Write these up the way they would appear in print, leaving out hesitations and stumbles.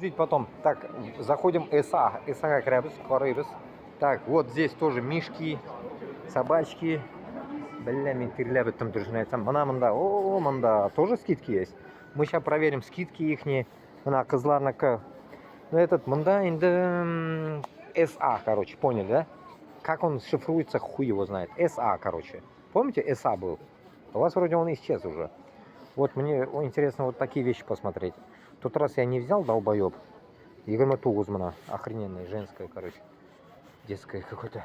обсудить потом. Так, заходим СА Крабус. Так, вот здесь тоже мишки, собачки. Бля, мен терлеп там должен айтсам. Мында, о, мында тоже скидки есть. Мы сейчас проверим скидки ихние. Мына кызларныкі. Ну, этот мында инде СА, короче, поняли, да? Как он шифруется, хуй его знает. СА, короче. Помните, СА был? У вас вроде он исчез уже. Вот мне интересно вот такие вещи посмотреть. В тот раз я не взял, долбоеб. Егомату Гузмана. Охрененная, женская, короче. Детская какой-то.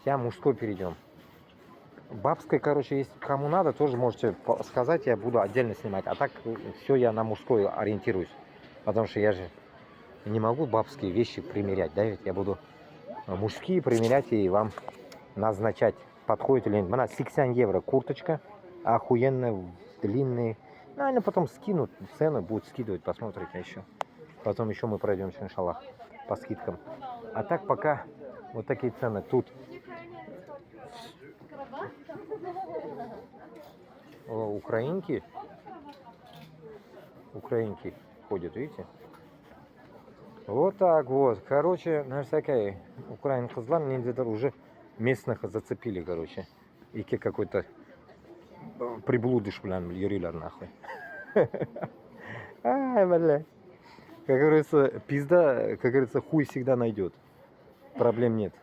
Я мужской перейдем. Бабской, короче, если кому надо, тоже можете сказать, я буду отдельно снимать. А так все я на мужской ориентируюсь. Потому что я же не могу бабские вещи примерять, да, ведь я буду мужские примерять и вам назначать, подходит или нет. Она 60 евро курточка, охуенная, длинная. Наверное, потом скинут цену, будут скидывать, посмотрите еще. Потом еще мы пройдемся, иншаллах, по скидкам. А так пока вот такие цены. Тут украинки ходят, видите? Вот так вот. Короче, на всякой украин кызлар ниндидер уже местных зацепили, короче. Ики какой-то приблудыш, блин, юрилер нахуй. Ай, бля. Как говорится, пизда, как говорится, хуй всегда найдет. Проблем нет.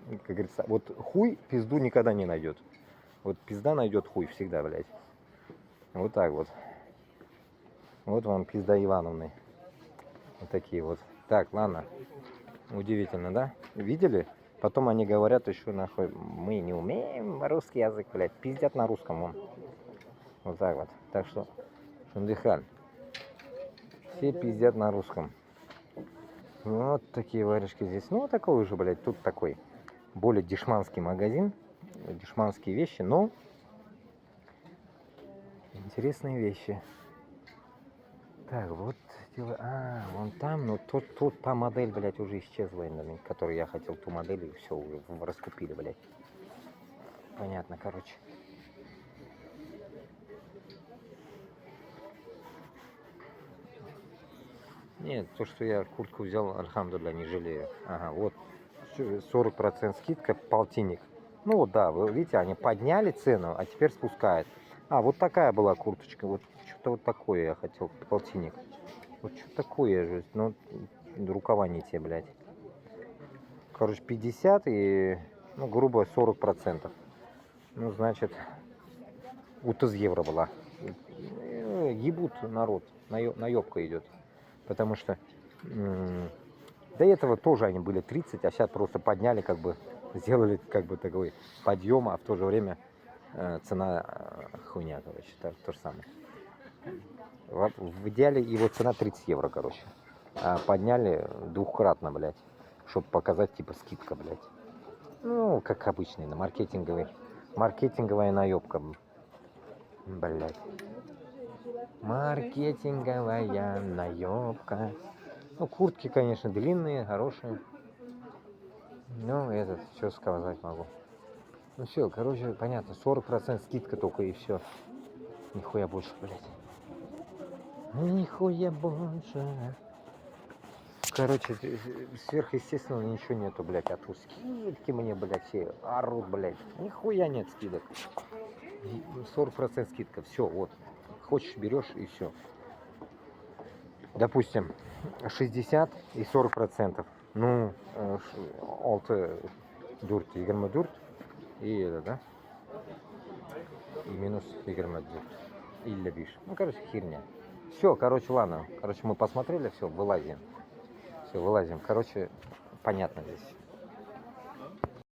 Как говорится, вот хуй пизду никогда не найдет. Вот пизда найдет хуй всегда, блядь. Вот так вот. Вот вам пизда Ивановны. Вот такие вот. Так, ладно. Удивительно, да? Видели? Потом они говорят еще нахуй, мы не умеем русский язык, блядь. Пиздят на русском он. Вот так вот. Так что, шундыхаль. Все пиздят на русском. Вот такие варежки здесь. Ну, такой уже, блядь, тут такой более дешманский магазин. Дешманские вещи, но интересные вещи. Так, вот дело. А, вон там, но та модель, блядь, уже исчезла, которую я хотел, ту модель, и все, уже раскупили, блядь. Понятно, короче. Нет, то, что я куртку взял, альхамдулилля, не жалею. Ага, вот 40% скидка, полтинник. Ну вот, да, вы видите, они подняли цену, а теперь спускают. А, вот такая была курточка, вот что-то вот такое я хотел, полтинник. Вот что такое же, ну, рукава не те, блядь. Короче, 50 и, ну, грубо 40%. Ну, значит, 30 евро была. Ебут народ, наебка идет. Потому что до этого тоже они были 30, а сейчас просто подняли, как бы, сделали, как бы, такой подъем, а в то же время цена хуйня, короче, то же самое. В идеале его цена 30 евро, короче. А подняли двухкратно, блядь, чтобы показать, типа, скидка, блядь. Ну, как обычный, на маркетинговая наебка, блядь. Маркетинговая наебка. Ну, куртки, конечно, длинные, хорошие. Ну, этот, что сказать могу. Ну, все, короче, понятно, 40% скидка только и все. Нихуя больше, блядь. Нихуя больше. Короче, сверхъестественного ничего нету, блядь. А тут скидки мне, блядь, все орут, блядь. Нихуя нет скидок. 40% скидка, все, вот. Хочешь, берешь и все. Допустим, 60 и 40%. Ну, 6 дүрт, 20 дүрт. И это, да? И минус 20 дүрт. Или биш. Ну, короче, херня. Все, короче, ладно. Короче, мы посмотрели, все, вылазим. Все, вылазим. Короче, понятно здесь.